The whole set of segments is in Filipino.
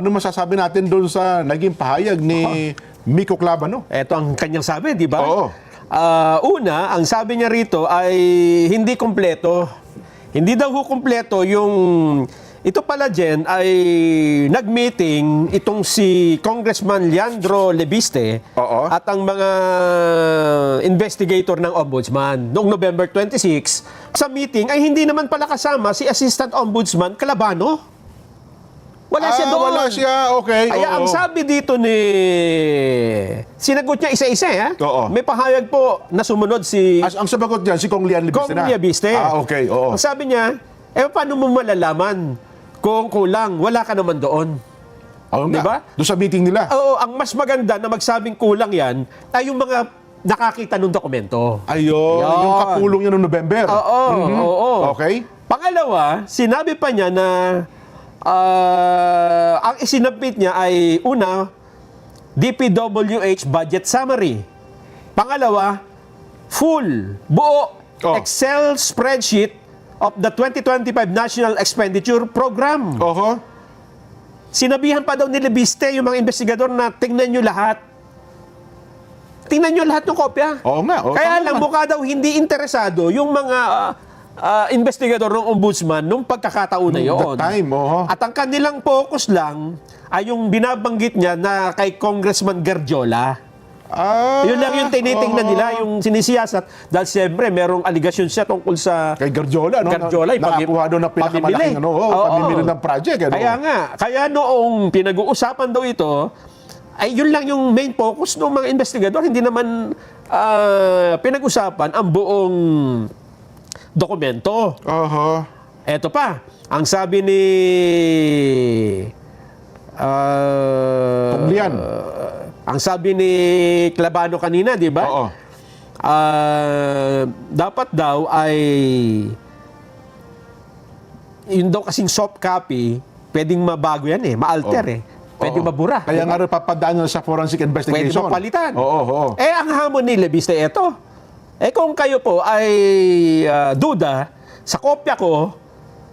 Ano masasabi natin doon sa naging pahayag ni Miko Clavano? Ito ang kanyang sabi, di ba? Oo. Una, ang sabi niya rito ay hindi kumpleto. Hindi daw ho kumpleto yung... Ito pala, Jen, ay nag-meeting itong si Congressman Leandro Lebiste Oo. at ang mga investigator ng Ombudsman noong November 26. Sa meeting ay hindi naman pala kasama si Assistant Ombudsman Calabano. Wala siya doon. Wala siya, okay. Kaya ang sabi dito ni... Sinagot niya isa-isa, ha? Oo. May pahayag po na sumunod si Ang sabagot dyan, si Kong Lian Libiste na. Kong Liabiste. Okay, oo. Ang sabi niya, paano mo malalaman kung kulang? Wala ka naman doon. Oo nga. Diba? Doon sa meeting nila. Oo, ang mas maganda na magsabing kulang yan ay yung mga nakakita ng dokumento. Ayun, Yan. yung kapulong niya noong November. Oo, oo. Okay. Pangalawa, sinabi pa niya na ang isinabit niya ay una, DPWH budget summary. Pangalawa, full, buo, Excel spreadsheet of the 2025 National Expenditure Program. Oho. Sinabihan pa daw ni Lebiste yung mga investigador na tingnan nyo lahat. Tingnan nyo lahat ng kopya. Oo nga. Oo, Kaya tama lang naman. mukha daw hindi interesado yung mga investigador ng ombudsman nung pagkakataon na yun. That time, oho. At ang kanilang focus lang ay yung binabanggit niya na kay Congressman Garjola. Yun lang yung tinitingnan nila, yung sinisiyasat. Dahil siyempre, merong aligasyon siya tungkol sa... Kay Garjola, no? Garjola, yung nakakuha doon ng pinakamalaking pamimili ng project. Ano? Kaya nga, kaya noong pinag-uusapan daw ito, ay yun lang yung main focus ng mga investigador. Hindi naman pinag-usapan ang buong dokumento. Oho. Eto pa, ang sabi ni... Kong Lian. Ang sabi ni Clavano kanina, di ba? Oo. Dapat daw ay yun daw kasing soft copy, pwedeng mabago yan ma-alter Pwedeng mabura. Kaya nga rin papadaan nyo sa forensic Pwede investigation. mapalitan. Oo. Ang hamon ni Lebiste ito. Kung kayo po ay duda sa kopya ko,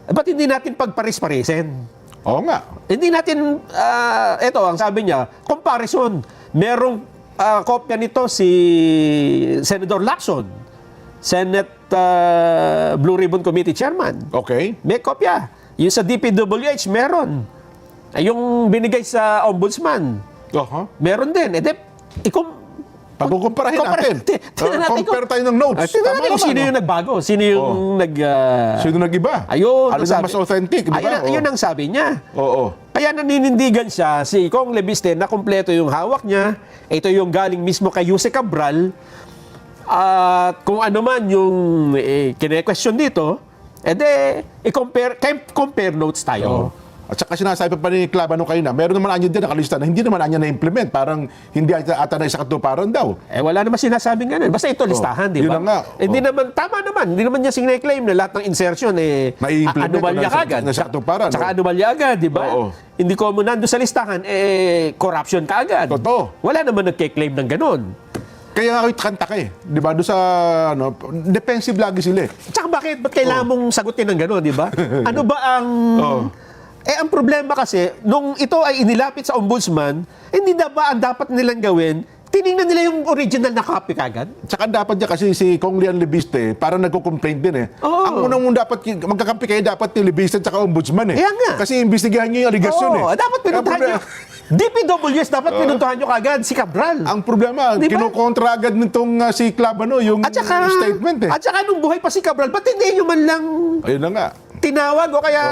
ba't hindi natin pagparis-parisin? Oo nga. Hindi natin, ito ang sabi niya, comparison. Merong kopya nito si Senator Lacson, Senate Blue Ribbon Committee Chairman. Okay. May kopya. Yung sa DPWH, meron. Yung binigay sa Ombudsman, Oho. meron din. Pagkukumparahin natin. Tingnan natin Compare tayo ng notes. Tingnan natin kung naman, sino no? yung nagbago. Sino yung Sino nag-iba? Ayun. Alin ang mas authentic, di ba? Ayun ang sabi niya. Oo. Kaya naninindigan siya si Kong Lebiste na kumpleto yung hawak niya. Ito yung galing mismo kay Jose Cabral. At kung ano man yung kine-question dito, compare notes tayo. Oo. At saka sinasabi pa ni Clavano kayo na meron naman anya din nakalista na hindi naman anya na-implement. Parang hindi ata na isa katuparan daw. Wala naman sinasabing ganun. Basta ito listahan, di ba? Yun na nga. Hindi naman, tama naman. Hindi naman niya sineclaim na lahat ng insertion Mai-implement anomalya o kagad. nasa katuparan. Tsaka anomalya agad, di ba? Oo. Hindi ko mo nandun sa listahan, corruption ka agad. Totoo. Wala naman nagke-claim ng ganun. Kaya nga kanta ka Di ba? Doon sa, defensive lagi sila Tsaka bakit? Ba't kailangan mong sagutin ng gano'n, di ba? Ano ba ang... ang problema kasi, nung ito ay inilapit sa ombudsman, hindi na ba ang dapat nilang gawin? Tinignan nila yung original na copy kagad? Tsaka dapat niya kasi si Kong Lian Libiste, parang nagko-complain din Oo. Ang unang dapat, magkakampi kayo dapat ni Libiste at saka ombudsman Kaya nga. Kasi imbestigahan niyo yung aligasyon Dapat pinuntahan nyo. DPWS, dapat pinuntahan nyo kagad si Cabral. Ang problema, Di ba? kinukontra agad nitong si Clavano yung statement At saka nung buhay pa si Cabral, ba't hindi nyo man lang Ayun na nga. tinawag o kaya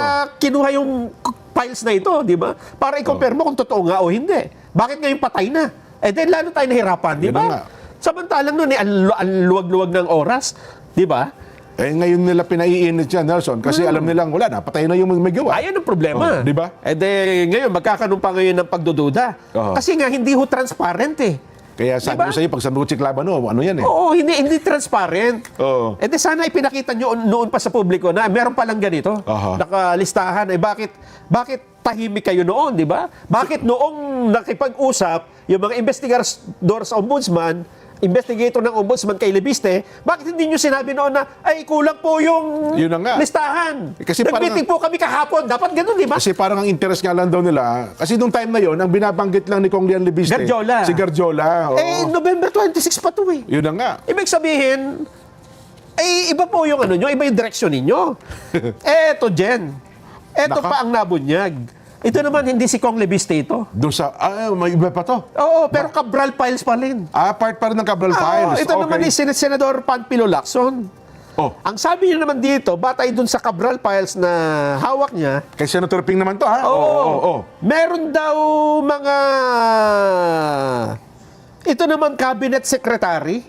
kinuha yung files na ito, di ba? Para i-compare mo kung totoo nga o hindi. Bakit ngayon patay na? Then lalo tayo nahirapan, di Yun na nga. ba? Samantalang nun, ang luwag-luwag ng oras, di ba? Ngayon nila pinaiinit yan, Nelson, kasi alam nilang wala na, patay na yung may gawa. Ayan ang problema. Di ba? Ngayon, magkakaroon pa ngayon ng pagdududa. Kasi nga, hindi ho transparent Kaya sabi Diba? ko sa iyo, pag sabi ko si Clavano, ano yan Oo, hindi transparent. Oo. Sana ipinakita nyo noon pa sa publiko na meron palang ganito. Aha. Nakalistahan. Bakit tahimik kayo noon, di ba? Bakit noong nakipag-usap yung mga investigador sa ombudsman, investigator ng ombudsman kay Lebiste, bakit hindi nyo sinabi noon na, ay, kulang po yung Yun na nga. listahan. Kasi parang- Nag-meeting po kami kahapon. Dapat ganun, di ba? Kasi parang ang interest nga lang daw nila, kasi nung time na yon ang binabanggit lang ni Kong Lian Libiste. Garjola. Si Garjola. Oo. November 26 pa to eh. Yun na nga. Ibig sabihin, iba po yung ano nyo, iba yung direksyon ninyo. Eto, Jen. Eto Naka- pa ang nabunyag. Ito naman, hindi si Kong Lebiste ito. Doon sa, may iba pa to. Oo, pero Cabral Files pa rin. Part pa rin ng Cabral Oo, Files. ito naman ni Senador Panfilo Lacson. Oh, Ang sabi niya naman dito, batay dun sa Cabral Files na hawak niya, kay Senator Ping naman to, ha? oo, meron daw mga... Ito naman cabinet secretary.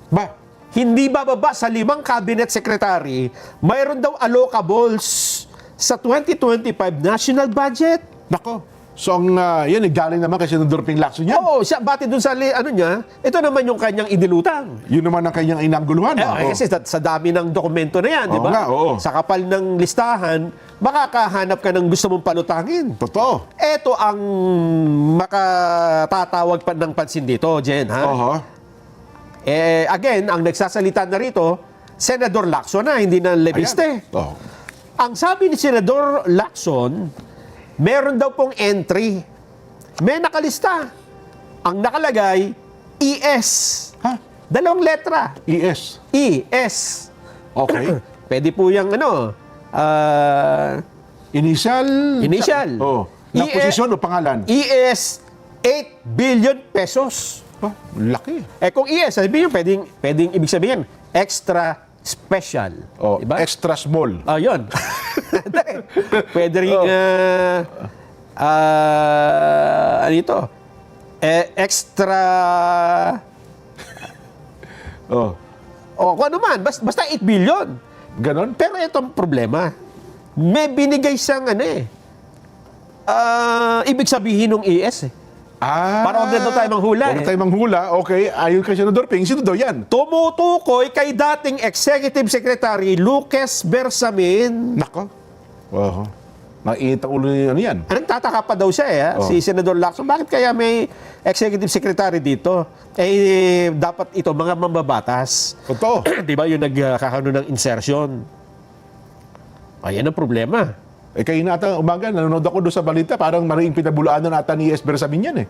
Ba? Hindi bababa sa 5 cabinet secretary, mayroon daw allocables sa 2025 national budget. Nako. So, ang, yan, galing naman kay Senator Ping Lacson yan. Oo, siya bati dun sa ano niya, ito naman yung kanyang inilutang. Yun naman ang kanyang inangguluhan. Kasi sa dami ng dokumento na yan, di Oo ba? nga, oo. Sa kapal ng listahan, makakahanap ka ng gusto mong palutangin. Totoo. Ito ang makatatawag pa ng pansin dito, Jen, ha? Oho. Again, ang nagsasalita na rito, Senador Lacson na, hindi na Lebiste. Ayan. Oh. Ang sabi ni Senador Lacson, meron daw pong entry. May nakalista. Ang nakalagay, ES. Ha? 2 letra. ES. ES. Okay. Pwede po yung ano, Initial. Oh. Na ES. posisyon o pangalan? ES 8 billion pesos. Oh, laki. Kung ES, sabihin pwedeng ibig sabihin, extra special. Oh, Diba? extra small. Yun. Pwede rin, ano ito? Extra, Oh. kung ano man, basta 8 billion. Ganon? Pero itong problema, may binigay siyang ibig sabihin ng ES eh. Para huwag na daw tayo manghula Huwag na eh. tayo manghula. Okay, ayon kay Senador Ping, sino daw yan? Tumutukoy kay dating Executive Secretary Lucas Bersamin. Nako. Wow. Maiit ang ulo ni ano yan. Nagtataka pa daw siya si Senador Lacson. Bakit kaya may Executive Secretary dito? Dapat ito, mga mambabatas. Totoo. Di ba yung nagkakano ng insertion? Ayan ang problema. Kayo na ata umaga, nanonood ako doon sa balita, parang maraming pinabulaan na ata ni ES Bersamin yan eh.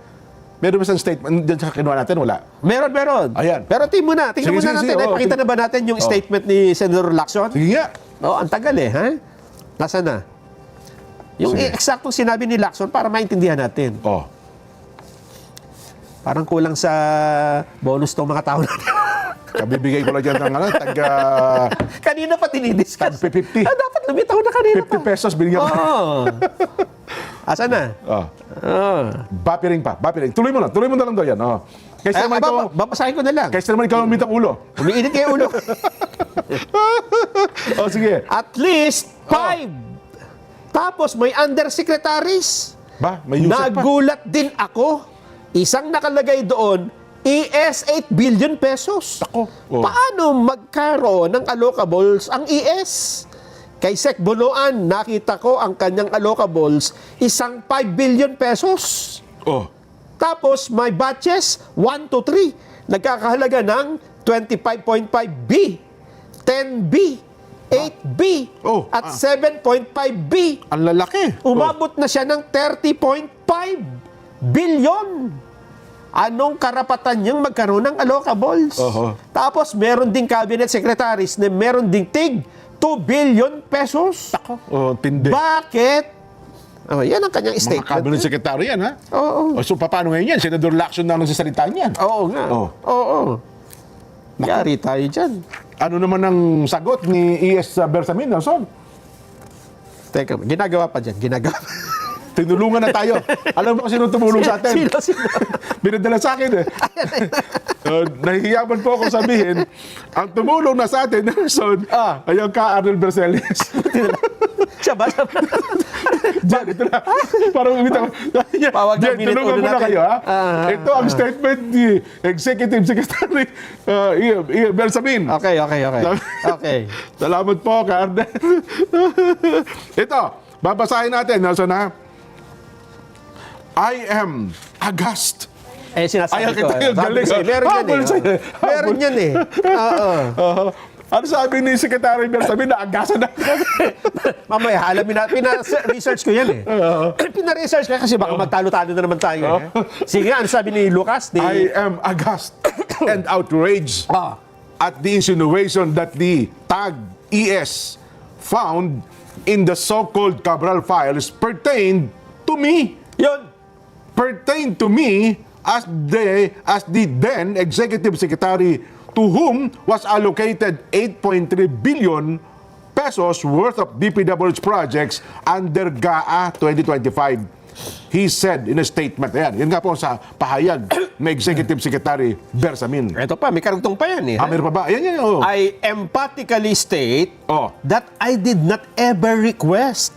Meron ba isang statement dyan sa kinuha natin? Wala. Meron. Ayan. Pero tingnan Sige, muna natin. sige. Pakita na ba natin yung statement ni Senador Lacson? Sige nga. Ang tagal ha? Nasaan na? Yung Sige. eksaktong sinabi ni Lacson para maintindihan natin. Oh. Parang kulang sa bonus tong mga tao natin. Kabibigay ko lang dyan ng Kanina pa tinidiscuss. Tag 50. Dapat lumitaw na kanina 50 pesos binigyan ko. Oo. Asan na? Oh. Oo. Bapiring pa. Bapiring. Tuloy mo na lang daw yan. Oh. Kaysa naman ikaw, Babasahin ko na lang. kaysa naman ikaw umitang ulo. Umiinit kayo ulo. Oh, sige. At least 5. Tapos may undersecretaries. Ba, may Yusek pa. Nagulat din ako. Isang nakalagay doon, ES 8 billion pesos. Ako. Oh. Paano magkaroon ng allocables ang ES? Kay Sec Bonoan, nakita ko ang kanyang allocables, isang 5 billion pesos. Oh. Tapos may batches, 1 to 3. Nagkakahalaga ng 25.5B, 10B, 8B, at 7.5B. Ang lalaki. Umabot na siya ng 30.5 billion. Anong karapatan niyang magkaroon ng allocables? Tapos meron ding cabinet secretaries na meron ding tig 2 billion pesos. Oh, tindi. Bakit? Yan ang kanyang Mga statement. cabinet secretary yan, ha? Oo. So, paano ngayon yan? Senador Lacson na nagsasalita niyan. Oo nga. Oo. Yari tayo dyan. Ano naman ang sagot ni ES Bersamin, Nelson? Teka, ginagawa pa dyan. Ginagawa pa. Tinulungan na tayo. Alam mo kasi nung tumulong sa atin. Sino? Binadala sa akin eh. Nahihiyaman po ako sabihin, ang tumulong na sa atin, Nelson, ay ang ka Arnel Berceles. Siya ba? Diyan, ito na. Parang umitaw. Pawag ng Diyan, minute tulungan ulo mo na natin. kayo, ha? Ito ang statement ni Executive Secretary Bersamin. Okay. Salamat po, ka Arnel. Ito, babasahin natin, Nelson, ha? I am aghast Sinasabi Ayaw ko. kita yung Sabi galing. ko sa'yo, meron yan Habol eh. sa'yo. Meron yan eh. Oo. Ano sabi ni Secretary Bersamin na agasan na? Mamaya, alamin na. Pina-research ko yan eh. Pina-research ko kasi baka magtalo-talo na naman tayo. Eh. Sige, ano sabi ni Lucas? I am aghast and outraged Ah. at the insinuation that the tag ES found in the so-called Cabral files pertained to me. Yun. Pertained to me as the then Executive Secretary to whom was allocated 8.3 billion pesos worth of DPWH projects under GAA 2025. He said in a statement, yan nga po sa pahayag ng Executive Secretary Bersamin. Ito pa, may karugtong pa yan eh. Meron pa ba? Yan. Oh. I emphatically state Oh. that I did not ever request,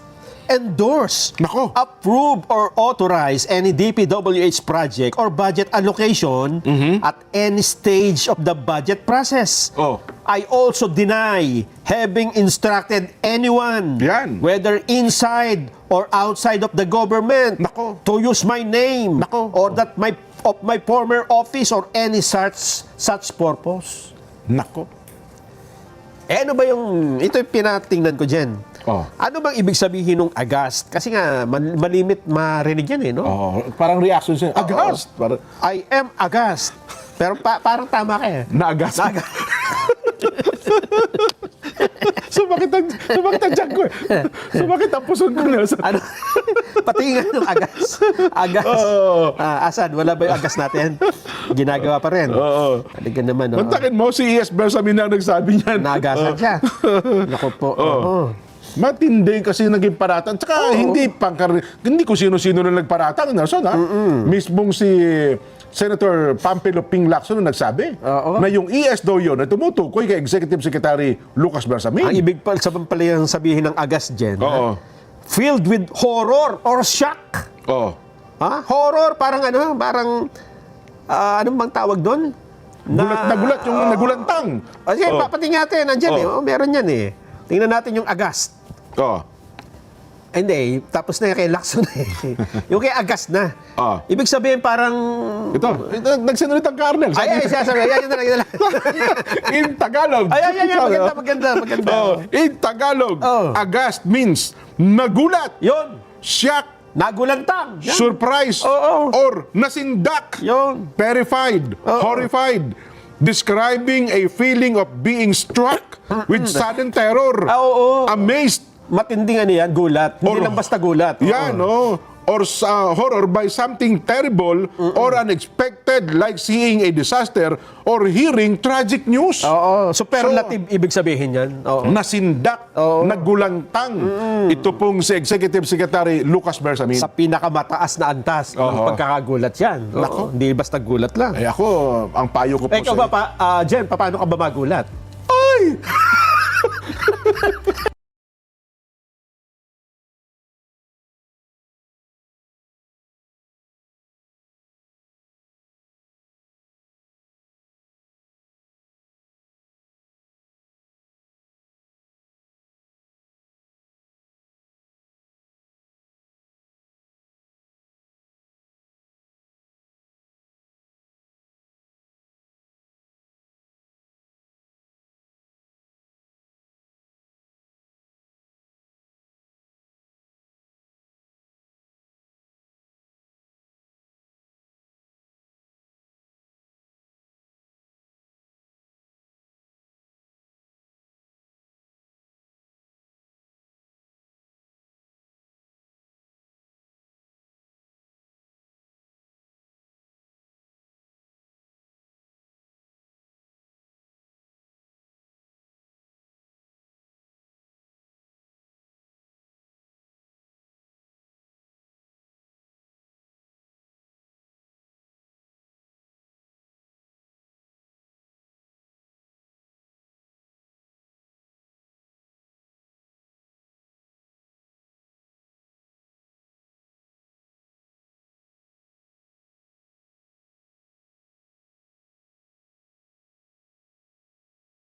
endorse, Nako. approve, or authorize any DPWH project or budget allocation at any stage of the budget process. Oh. I also deny having instructed anyone, Yan. whether inside or outside of the government, Nako. to use my name Nako. or that of my former office or any such purpose. Nako. Ano ba yung, ito yung pinatingnan ko dyan. Oh. Ano bang ibig sabihin ng aghast? Kasi nga, malimit marinig yan eh, no? Oh, parang reaction siya. Aghast. Parang I am aghast. Pero parang tama ka eh. naaghast. Naaghast. Sumakit ang tiyan ko eh. Sumakit ang puson ko na. Ano? Patingan ng agas. Agas. Oo. Asan? Wala ba yung agas natin? Ginagawa pa rin. Oo. Talaga naman. Oh. Mantakin mo, si ES Bersamin na nagsabi niyan. Naagasan siya. Naku po. Oo. Matindi kasi naging paratang. Tsaka hindi ko sino-sino na nagparatang. Nelson, ha? Mismong si Senator Pampilo Ping Lacson na nagsabi Oo. na yung ES daw yun na tumutukoy kay Executive Secretary Lucas Bersamin. Ang ibig pa pala yung sabihin ng agas, Jen. Oo. Filled with horror or shock. Oo. Ha? Horror, parang anong bang tawag doon? Nagulat yung nagulantang. Sige, Oo. papatingin natin. Nandyan eh. Oo. Oh, meron yan eh. Tingnan natin yung agas. Oo. Hindi, tapos na yung kay Lacson eh. Yung kay agas na. Ah. Ibig sabihin parang... Ito, nagsinulit ang Colonel. Ay, sasabi. Yan na lang. In Tagalog. Ay, maganda. Oh, in Tagalog, Oh. aghast means nagulat, Yun. shock, Nagulantang. Yan. surprise, Oo. or nasindak, Yun. terrified, Oo. horrified, describing a feeling of being struck with sudden terror, Oo. amazed, Matinding ano yan, gulat. Hindi Or- lang basta gulat. Oo. yan, or horror by something terrible or unexpected like seeing a disaster or hearing tragic news. Oo. Superlative ibig sabihin yan. Oo. Nasindak, Oo. nagulantang. Ito pong si Executive Secretary Lucas Bersamin. Sa pinakamataas na antas ng Oo. pagkakagulat yan. Oo. Nako. Hindi basta gulat lang. Ay ako, ang payo ko po Ikaw ba, Jen, paano ka ba magulat? Ay!